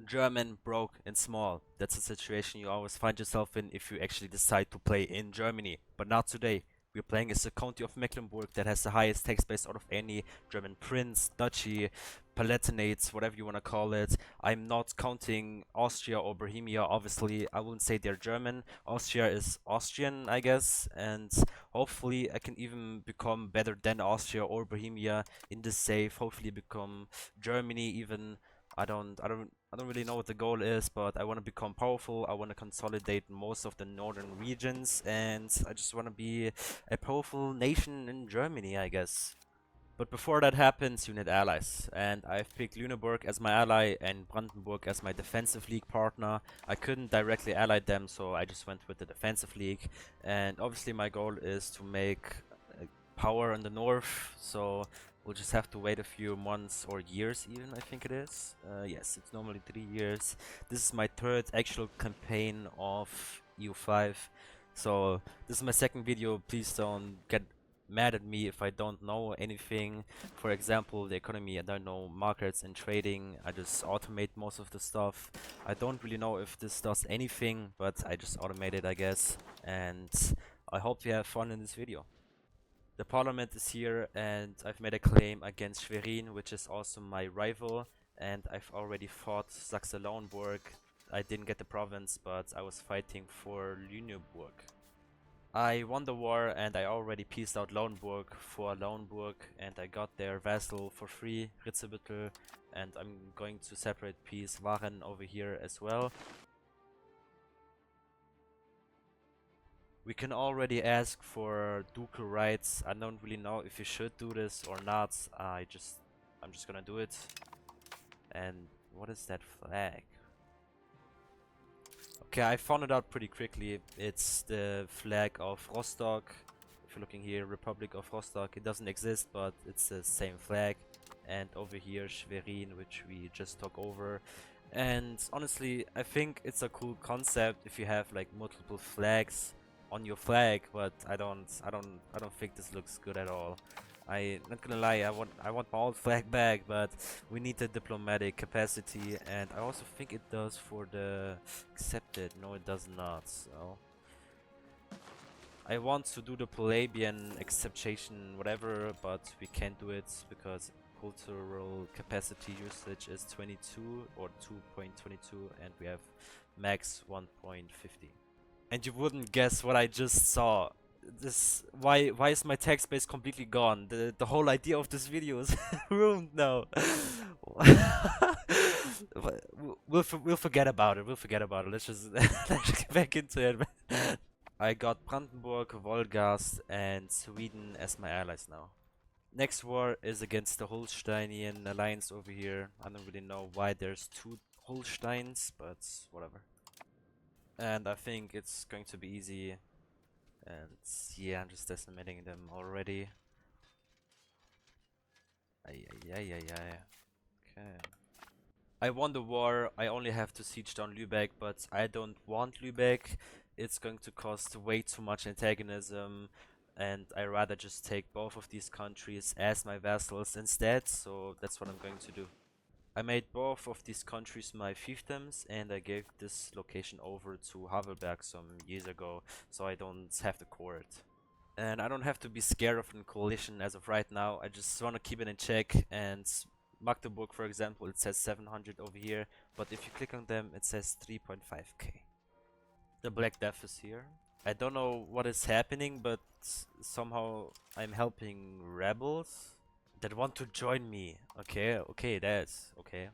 German, broke, and small. That's a situation you always find yourself in if you actually decide to play in Germany. But not today. We're playing as the county of Mecklenburg that has the highest tax base out of any German prince, duchy, palatinates, whatever you want to call it. I'm not counting Austria or Bohemia. Obviously, I wouldn't say they're German. Austria is Austrian, I guess, and hopefully I can even become better than Austria or Bohemia in the save. Hopefully become Germany even. I don't really know what the goal is, but I want to become powerful. I want to consolidate most of the northern regions, and I just want to be a powerful nation in Germany, I guess. But before that happens, you need allies, and I've picked Lüneburg as my ally and Brandenburg as my defensive league partner. I couldn't directly ally them, so I just went with the defensive league. And obviously my goal is to make power in the north, so we'll just have to wait a few months or years even, I think it is. Yes, it's normally 3 years. This is my third actual campaign of EU5, so this is my second video. Please don't get mad at me if I don't know anything. For example, the economy, I don't know markets and trading. I just automate most of the stuff. I don't really know if this does anything, but I just automate it, I guess. And I hope you have fun in this video. The parliament is here, and I've made a claim against Schwerin, which is also my rival, and I've already fought Saxe-Lauenburg. I didn't get the province, but I was fighting for Lüneburg. I won the war, and I already pieced out Lauenburg for Lauenburg, and I got their vassal for free, Ritzebüttel, and I'm going to separate piece Waren over here as well. We can already ask for ducal rights. I don't really know if you should do this or not. I'm just gonna do it. And what is that flag? Okay, I found it out pretty quickly. It's the flag of Rostock. If you're looking here, Republic of Rostock. It doesn't exist, but it's the same flag. And over here, Schwerin, which we just took over. And honestly, I think it's a cool concept if you have like multiple flags on your flag, but I don't think this looks good at all. Not gonna lie, I want my old flag back, but we need the diplomatic capacity, and I also think it does for the accepted. No, it does not. So I want to do the Palabian acceptation, whatever, but we can't do it because cultural capacity usage is 22 or 2.22, and we have max 1.50. And you wouldn't guess what I just saw. This why is my text base completely gone? The whole idea of this video is ruined now. We'll forget about it. We'll forget about it. Let's just let's get back into it. I got Brandenburg, Wolgast, and Sweden as my allies now. Next war is against the Holsteinian alliance over here. I don't really know why there's two Holsteins, but whatever. And I think it's going to be easy. And yeah, I'm just decimating them already. Okay. I won the war. I only have to siege down Lübeck, but I don't want Lübeck. It's going to cost way too much antagonism, and I rather just take both of these countries as my vassals instead, so that's what I'm going to do. I made both of these countries my fiefdoms, and I gave this location over to Havelberg some years ago, so I don't have the court. And I don't have to be scared of a coalition as of right now. I just want to keep it in check. And Magdeburg, for example, it says 700 over here, but if you click on them, it says 3.5k. The Black Death is here. I don't know what is happening, but somehow I'm helping rebels that want to join me. Okay, that's okay.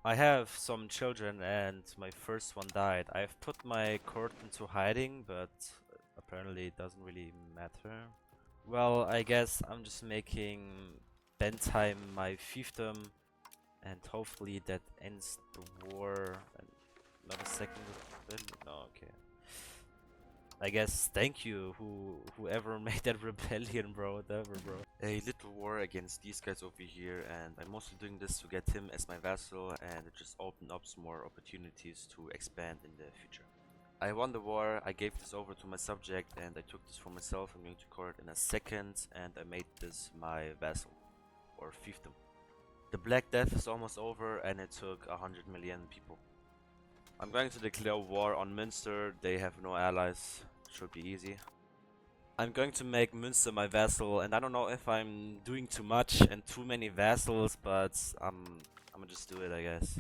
I have some children, and my first one died. I've put my court into hiding, but apparently it doesn't really matter. Well, I guess I'm just making Bentheim my fiefdom, and hopefully that ends the war. And not a second. No, okay. I guess thank you whoever made that rebellion, bro. Whatever, bro. A little war against these guys over here, and I'm mostly doing this to get him as my vassal, and it just opened up some more opportunities to expand in the future. I won the war. I gave this over to my subject, and I took this for myself. I'm going to court in a second, and I made this my vassal or fiefdom. The Black Death is almost over and it took 100 million people. I'm going to declare war on Münster. They have no allies. Should be easy. I'm going to make Münster my vassal, and I don't know if I'm doing too much and too many vassals, but I'm gonna just do it, I guess.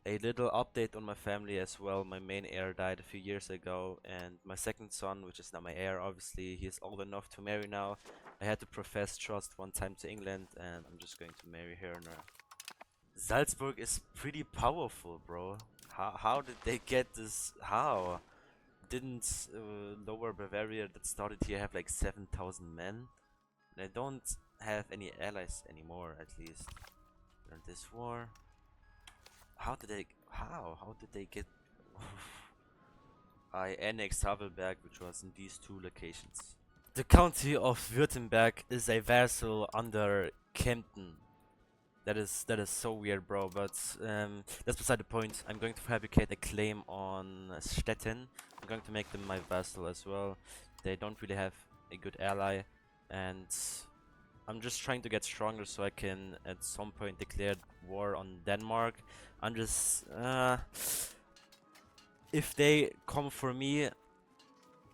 A little update on my family as well. My main heir died a few years ago, and my second son, which is now my heir, obviously, he's old enough to marry now. I had to profess trust one time to England, and I'm just going to marry her now. Salzburg is pretty powerful, bro. How did they get this? How? Didn't Lower Bavaria that started here have like 7,000 men? They don't have any allies anymore, at least. In this war. How did they? How did they get? I annexed Havelberg, which was in these two locations. The county of Württemberg is a vassal under Kempten. That is so weird, bro, but that's beside the point. I'm going to fabricate a claim on Stettin. I'm going to make them my vassal as well. They don't really have a good ally, and I'm just trying to get stronger so I can at some point declare war on Denmark. I'm just if they come for me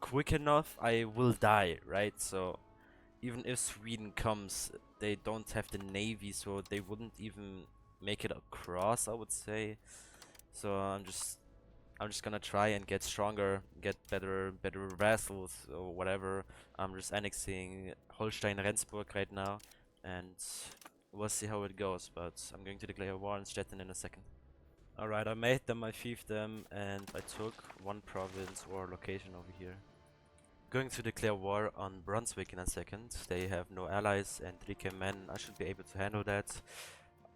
quick enough, I will die, right? So even if Sweden comes, they don't have the navy, so they wouldn't even make it across, I would say. So I'm just gonna try and get stronger, get better vassals or whatever. I'm just annexing Holstein Rendsburg right now, and we'll see how it goes. But I'm going to declare war on Stettin in a second. Alright, I made them, I fiefed them, and I took one province or location over here. Going to declare war on Brunswick in a second. They have no allies and 3k men. I should be able to handle that.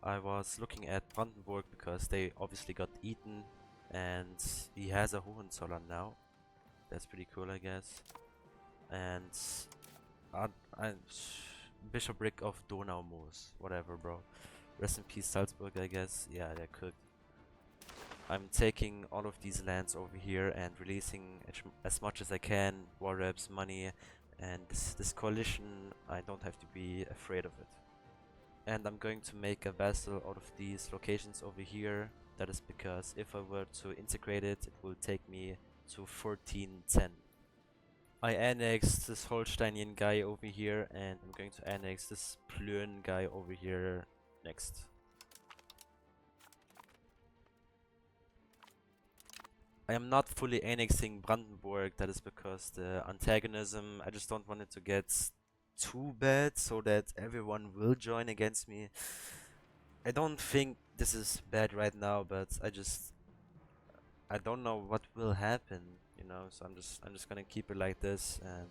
I was looking at Brandenburg because they obviously got eaten, and he has a Hohenzollern now. That's pretty cool, I guess. And Bishopric of Donaumoos, whatever, bro. Rest in peace, Salzburg, I guess. Yeah, they're cooked. I'm taking all of these lands over here and releasing as much as I can, war reps, money, and this coalition, I don't have to be afraid of it. And I'm going to make a vassal out of these locations over here. That is because if I were to integrate it, it will take me to 1410. I annexed this Holsteinian guy over here, and I'm going to annex this Plön guy over here next. I am not fully annexing Brandenburg, that is because the antagonism, I just don't want it to get too bad so that everyone will join against me. I don't think this is bad right now, but I don't know what will happen, you know, so I'm just gonna keep it like this. And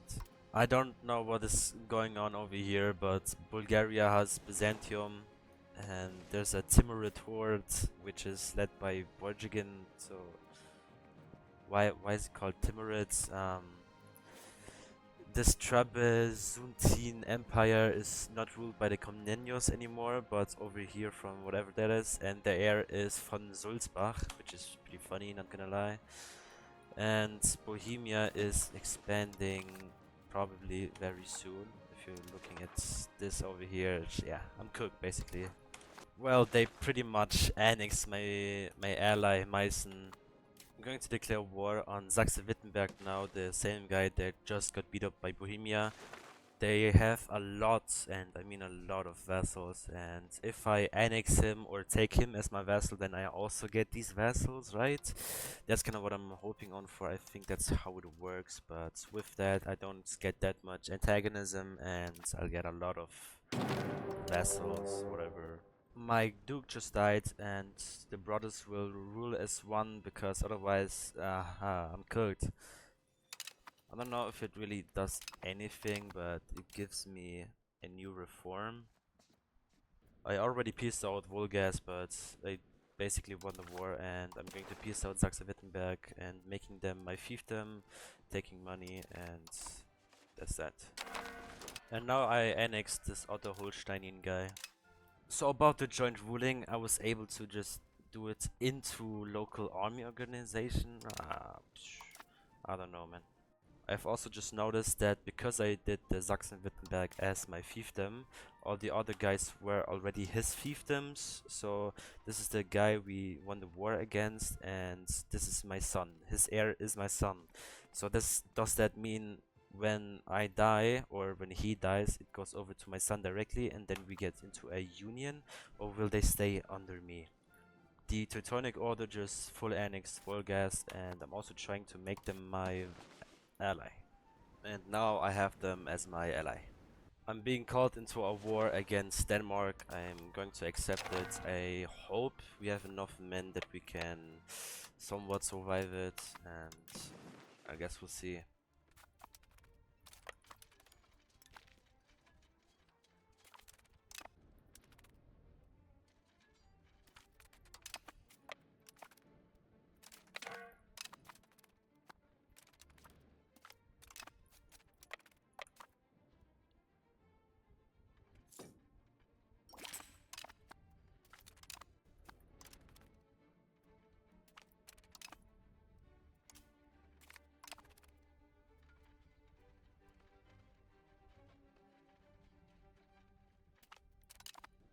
I don't know what is going on over here, but Bulgaria has Byzantium, and there's a Timurid horde which is led by Borjigin, so why is it called Timurids? This Trapezuntine Empire is not ruled by the Komnenos anymore, but over here from whatever that is, and the heir is von Sulzbach, which is pretty funny, not gonna lie. And Bohemia is expanding probably very soon. If you're looking at this over here, yeah, I'm cooked basically. Well, they pretty much annexed my ally Meissen. I'm going to declare war on Saxe-Wittenberg now, the same guy that just got beat up by Bohemia. They have a lot, and I mean a lot of vassals, and if I annex him or take him as my vassal, then I also get these vassals, right? That's kind of what I'm hoping on for. I think that's how it works, but with that I don't get that much antagonism, and I'll get a lot of vassals, whatever. My duke just died, and the brothers will rule as one because otherwise I'm cooked. I don't know if it really does anything, but it gives me a new reform. I already pieced out Volgas, but they basically won the war, and I'm going to piece out Saxe-Wittenberg and making them my fiefdom, taking money, and that's that. And now I annexed this Otto Holsteinian guy. So about the joint ruling, I was able to just do it into local army organization. I don't know, man. I've also just noticed that because I did the Sachsen-Wittenberg as my fiefdom, all the other guys were already his fiefdoms. So this is the guy we won the war against, and this is my son. His heir is my son. So does that mean when I die or when he dies, it goes over to my son directly, and then we get into a union, or will they stay under me? The Teutonic Order just full annexed Volgast, and I'm also trying to make them my ally. And now I have them as my ally. I'm being called into a war against Denmark. I'm going to accept it. I hope we have enough men that we can somewhat survive it, and I guess we'll see.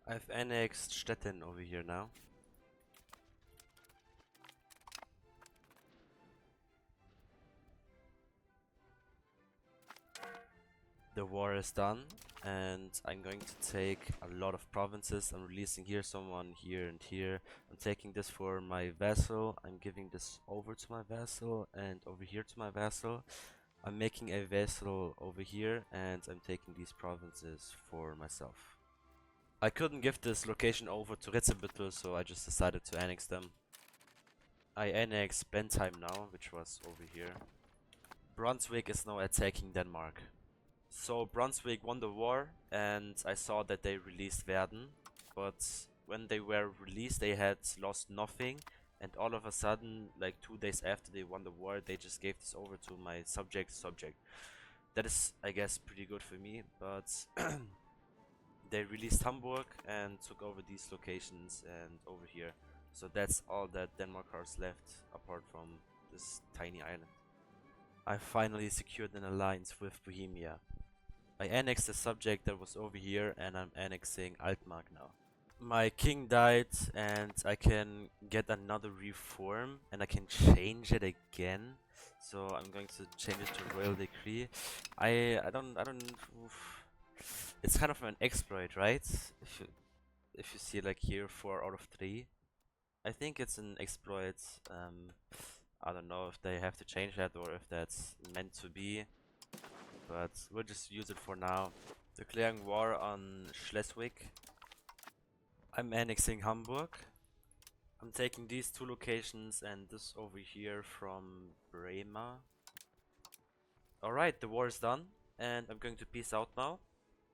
I've annexed Stettin over here now. The war is done, and I'm going to take a lot of provinces. I'm releasing here someone, here and here. I'm taking this for my vassal. I'm giving this over to my vassal and over here to my vassal. I'm making a vassal over here, and I'm taking these provinces for myself. I couldn't give this location over to Ritzebüttel, so I just decided to annex them. I annex Bentheim now, which was over here. Brunswick is now attacking Denmark. So Brunswick won the war, and I saw that they released Verden, but when they were released they had lost nothing, and all of a sudden, like 2 days after they won the war, they just gave this over to my subject. That is, I guess, pretty good for me, but they released Hamburg and took over these locations and over here. So that's all that Denmark has left, apart from this tiny island. I finally secured an alliance with Bohemia. I annexed the subject that was over here, and I'm annexing Altmark now. My king died, and I can get another reform, and I can change it again. So I'm going to change it to royal decree. I don't. Oof. It's kind of an exploit, right? If you see like here 4 out of 3, I think it's an exploit. I don't know if they have to change that or if that's meant to be, but we'll just use it for now. Declaring war on Schleswig. I'm annexing Hamburg. I'm taking these 2 locations and this over here from Bremer. Alright, the war is done, and I'm going to peace out now.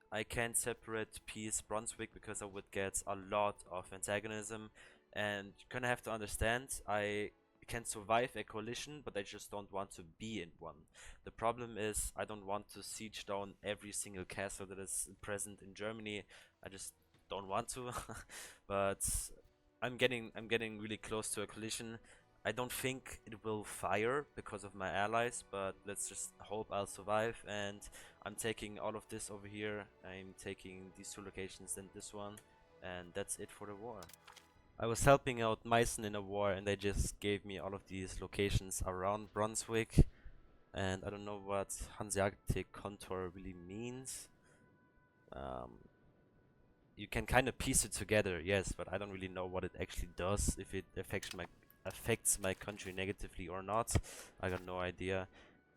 I can't separate peace Brunswick because I would get a lot of antagonism, and you're gonna have to understand, I can survive a coalition, but I just don't want to be in one. The problem is I don't want to siege down every single castle that is present in Germany. I just don't want to. But I'm getting really close to a coalition. I don't think it will fire because of my allies, but let's just hope I'll survive. And I'm taking all of this over here. I'm taking these 2 locations and this one, and that's it for the war. I was helping out Meissen in a war, and they just gave me all of these locations around Brunswick, and I don't know what Hanseatic contour really means. You can kind of piece it together, yes, but I don't really know what it actually does, if it affects my country negatively or not. I got no idea.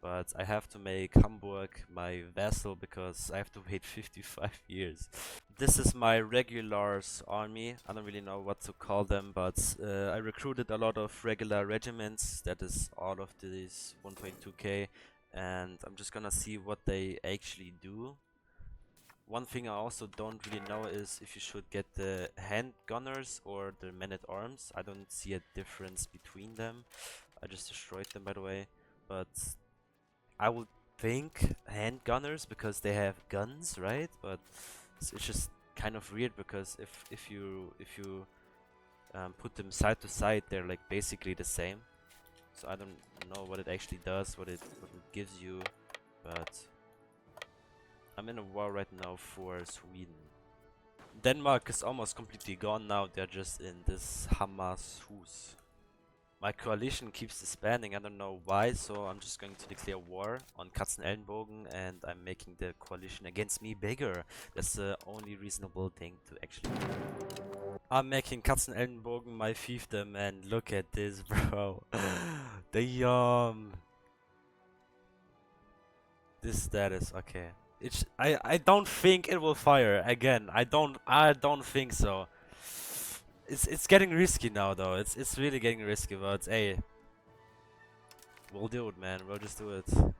But I have to make Hamburg my vassal because I have to wait 55 years. This is my regulars army. I don't really know what to call them, but I recruited a lot of regular regiments. That is all of these 1.2k, and I'm just gonna see what they actually do. One thing I also don't really know is if you should get the hand gunners or the men-at-arms. I don't see a difference between them. I just destroyed them, by the way, but I would think hand gunners because they have guns, right? But it's just kind of weird because if you put them side to side, they're like basically the same. So I don't know what it actually does, what it gives you. but I'm in a war right now for Sweden. Denmark is almost completely gone now, they're just in this Hammershus. My coalition keeps disbanding, I don't know why, so I'm just going to declare war on Katzenelnbogen and I'm making the coalition against me bigger. That's the only reasonable thing to actually do. I'm making Katzenelnbogen my fiefdom and look at this, bro. Damn. This status, okay. I don't think it will fire again. I don't think so. It's getting risky now though. It's really getting risky, but hey, we'll do it, man. We'll just do it. You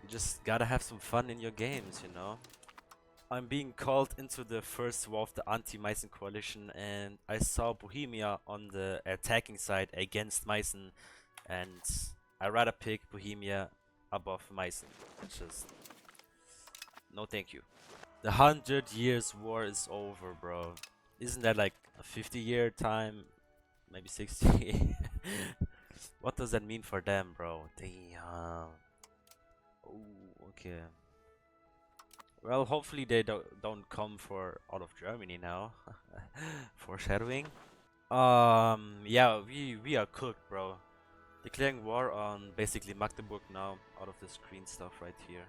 just gotta have some fun in your games, you know. I'm being called into the first war of the anti-Meissen coalition, and I saw Bohemia on the attacking side against Meissen, and I rather pick Bohemia above Meissen. It's just no, thank you. The 100 years war is over, bro. Isn't that like a 50-year time? Maybe 60? What does that mean for them, bro? Damn. Oh, okay. Well, hopefully they don't come for out of Germany now. Foreshadowing. Yeah, we are cooked, bro. Declaring war on basically Magdeburg now, out of the screen stuff right here.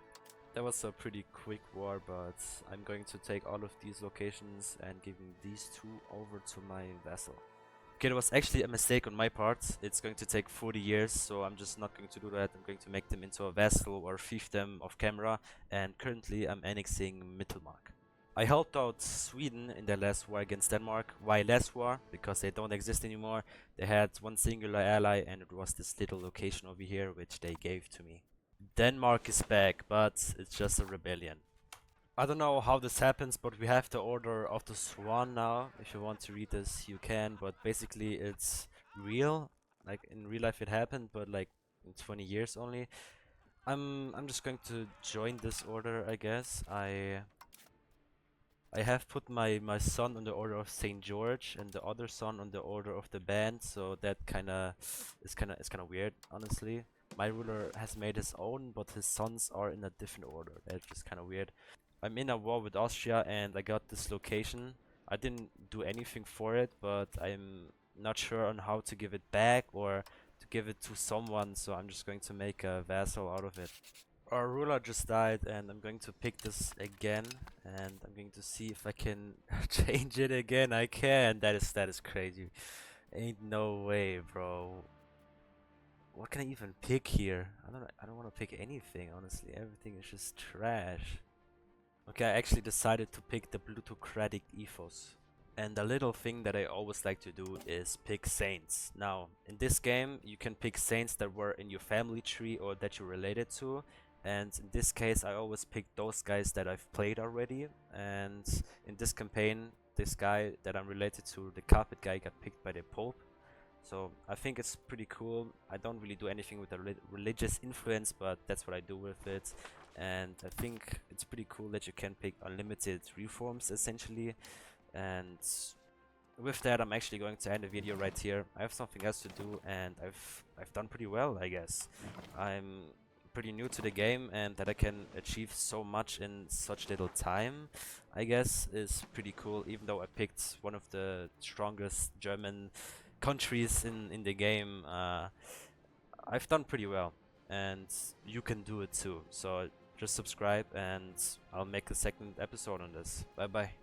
That was a pretty quick war, but I'm going to take all of these locations and giving these two over to my vassal. Okay, it was actually a mistake on my part. It's going to take 40 years, so I'm just not going to do that. I'm going to make them into a vassal or fiefdom off camera, and currently I'm annexing Mittelmark. I helped out Sweden in their last war against Denmark. Why last war? Because they don't exist anymore. They had one singular ally, and it was this little location over here, which they gave to me. Denmark is back, but it's just a rebellion. I don't know how this happens, but we have the Order of the Swan now. If you want to read this, you can, but basically it's real. Like in real life it happened, but like in 20 years only. I'm just going to join this order, I guess. I have put my son on the Order of Saint George and the other son on the Order of the Band, so that is kind of weird, honestly. My ruler has made his own, but his sons are in a different order. That's just kind of weird. I'm in a war with Austria and I got this location. I didn't do anything for it, but I'm not sure on how to give it back or to give it to someone, so I'm just going to make a vassal out of it. Our ruler just died and I'm going to pick this again and I'm going to see if I can change it again. I can. That is crazy. Ain't no way, bro. What can I even pick here? I don't want to pick anything, honestly. Everything is just trash. Okay, I actually decided to pick the plutocratic ethos. And a little thing that I always like to do is pick saints. Now, in this game, you can pick saints that were in your family tree or that you're related to. And in this case, I always pick those guys that I've played already. And in this campaign, this guy that I'm related to, the carpet guy, got picked by the Pope. So I think it's pretty cool. I don't really do anything with the religious influence, but that's what I do with it. And I think it's pretty cool that you can pick unlimited reforms essentially. And with that, I'm actually going to end the video right here. I have something else to do, and I've done pretty well, I guess. I'm pretty new to the game, and that I can achieve so much in such little time, I guess, is pretty cool. Even though I picked one of the strongest German countries in the game, I've done pretty well, and you can do it too. So just subscribe, and I'll make a second episode on this. Bye bye.